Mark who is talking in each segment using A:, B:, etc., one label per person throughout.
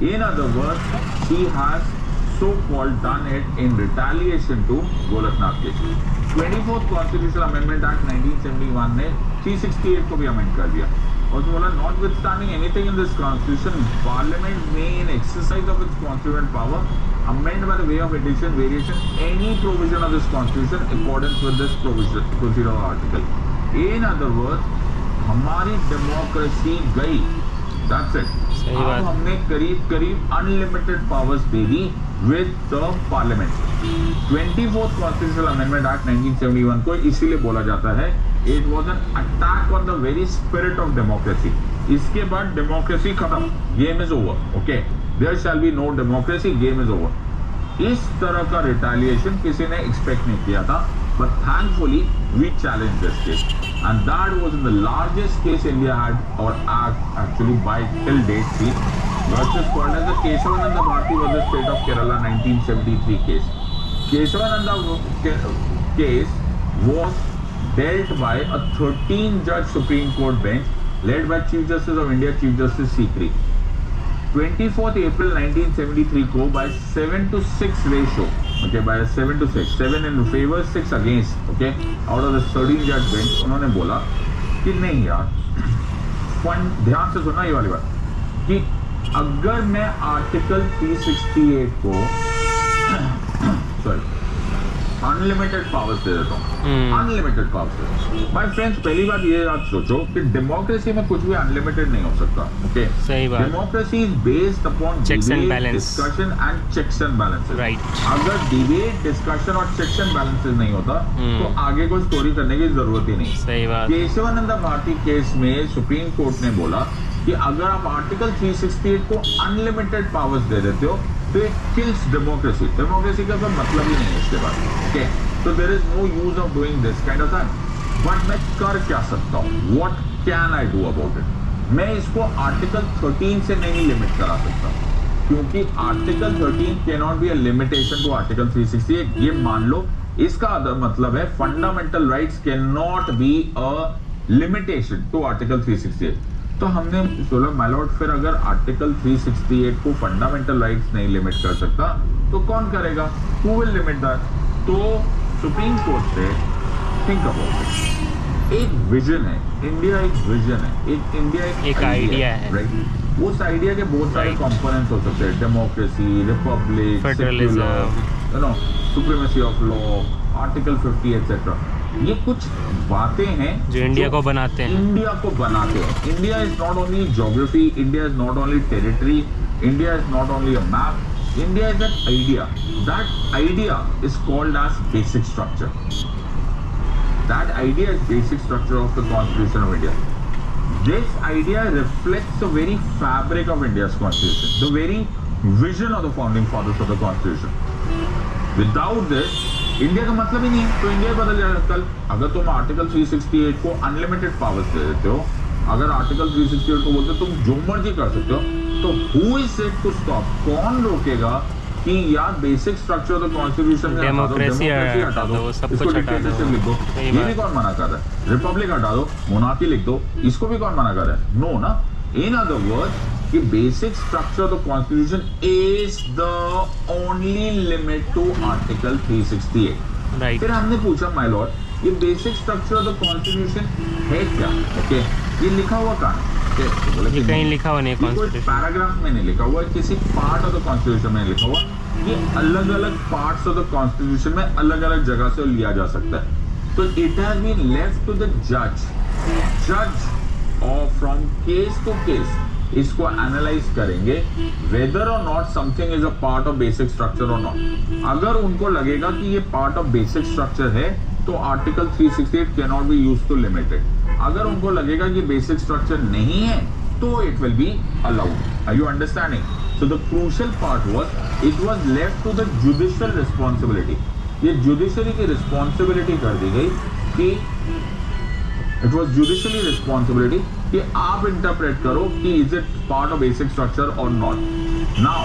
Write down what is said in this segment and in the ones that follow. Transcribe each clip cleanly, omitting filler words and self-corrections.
A: In other words, she has so-called done it in retaliation to Golaknath case. 24th Constitutional Amendment Act 1971 ने 368 को भी amend कर दिया और तो बोला notwithstanding anything in this constitution, Parliament may in exercise of its constitutional power amend by the way of addition, variation, any provision of this constitution in accordance with this procedural article. In other words, हमारी democracy गई। That's it. अब हमने करीब unlimited powers they the with the parliament. 24th Constitutional Amendment Act 1971 को इसीलिए बोला जाता है it was an attack on the very spirit of democracy. इसके बाद डेमोक्रेसी खत्म, game is over, okay, there shall be no democracy, game is over. इस तरह का रिटेलिएशन किसी ने एक्सपेक्ट नहीं किया था, but thankfully we challenged this case, and that was the largest case India had or actually by till date seen, which is called as the Kesavananda Bharati versus State of Kerala 1973 case. Kesavananda case was dealt by a 13-judge Supreme Court bench led by Chief Justice of India, Chief Justice Sikri. 24th April 1973 को by 7-6 ratio, okay, by 7-6, 7 in favor, 6 against, okay, out of the 13 judge bench, उन्होंने बोला कि नहीं यार, fund, ध्यान से सुनना ये वाली बात, कि अगर मैं आर्टिकल 368 को सॉरी अनलिमिटेड पावर्स दे देता हूँ, अनलिमिटेड पावर्स। माय फ्रेंड्स, पहली बात ये आप सोचो कि डेमोक्रेसी में कुछ भी अनलिमिटेड नहीं हो सकता, ओके? सही बात। Democracy is based upon debate, discussion and checks and balances, right? अगर डिबेट, डिस्कशन और चेक्स एंड बैलेंसेस नहीं होता तो आगे कोई स्टोरी करने की जरूरत ही नहीं। सही बात। केशवानंद भारती केस में सुप्रीम कोर्ट ने बोला कि अगर आप आर्टिकल 368 को अनलिमिटेड पावर्स दे देते हो तो इट किल्स डेमोक्रेसी। डेमोक्रेसी का कोई मतलब ही नहीं है इसके बाद, ओके? तो there is no use of doing this kind of thing. But मैं कर क्या सकता हूँ? What can I do about it? मैं इसको आर्टिकल 13 से नहीं लिमिट करा सकता, क्योंकि article 13 can not be a limitation to article 368। ये मान लो, इसका मतलब है fundamental rights can not be a limitation to article 368। तो हमने बोला माय लॉर्ड, फिर अगर आर्टिकल 368 को फंडामेंटल राइट्स नहीं लिमिट कर सकता तो कौन करेगा? Who will limit that? तो सुप्रीम कोर्ट से थिंक अबाउट इट। एक विजन है, इंडिया एक विजन है, इंडिया एक आइडिया है, राइट? उस आइडिया के बहुत सारे कंपोनेंट्स हो सकते हैं, democracy, Republic, federalism, you know, supremacy of law, article 50 etcetera. ये कुछ बातें हैं जो इंडिया को बनाते हैं, India is not only geography, India is not only territory, India is not only a map, India is an idea. That idea is called as basic structure. That idea is basic structure of the constitution of India. This idea reflects the very fabric of India's constitution, the very vision of the founding fathers of the constitution. Without this, India का मतलब ही नहीं है, तो India बदल जाएगा कल। अगर तुम आर्टिकल 368 को अनलिमिटेड पावर्स दे देते हो, अगर आर्टिकल 368 को बोलते तुम जो मर्जी कर सकते हो, तो who is set to stop? कौन रोकेगा कि यार basic structure of the constitution में डेमोक्रेसी हटा दो, इसको डिक्टेटरशिप लिख दो, ये भी कौन मना कर रहा है? रिपब्लिक हटा दो, मोनार्की लिख दो, इसको भी कौन मना कर रहा है? नो ना। इन अदर वर्ड्स, कि basic structure of the constitution is the only limit to article 368, right? फिर हमने पूछा माय लॉर्ड, ये basic structure of the constitution है क्या? ओके, ये लिखा हुआ कहाँ है? तो बोले कि कहीं लिखा हुआ नहीं है, कोई पैराग्राफ में नहीं लिखा हुआ, किसी पार्ट ऑफ द कॉन्स्टिट्यूशन में लिखा हुआ। ये अलग अलग पार्ट्स ऑफ द कॉन्स्टिट्यूशन में अलग अलग जगह से लिया जा सकता है। तो it has been left to the जज और फ्रॉम केस टू केस इसको एनालाइज करेंगे whether or not something is a part of basic structure or not. अगर उनको लगेगा कि ये पार्ट ऑफ बेसिक स्ट्रक्चर है तो article 368 can not be used to limit it. अगर उनको लगेगा कि बेसिक स्ट्रक्चर नहीं है तो it will be allowed. Are you understanding? So the crucial part was it was left to the judicial responsibility. ये जुडिशरी की रिस्पॉन्सिबिलिटी कर दी गई कि इट वाज जुडिशियली रिस्पॉन्सिबिलिटी कि आप इंटरप्रेट करो कि is it part of basic structure or not. Now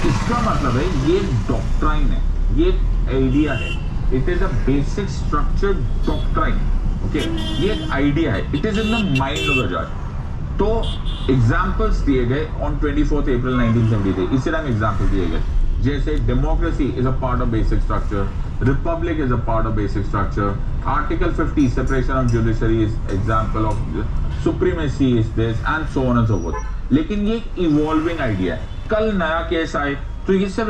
A: इसका मतलब है ये डॉक्ट्राइन है, ये आइडिया है, it is a basic structure doctrine, okay? ये एक आइडिया है, it is in the mind of the जज। तो एग्जाम्पल्स दिए गए ऑन 24 अप्रैल 1973, इसी टाइम एग्जाम्पल दिए गए, जैसे democracy is a part of basic structure, Republic is a part of basic structure, article 50 separation of judiciary is example of, supremacy is this and so on and so fourth. लेकिन ये एक evolving idea है, कल नया case आए तो ये सब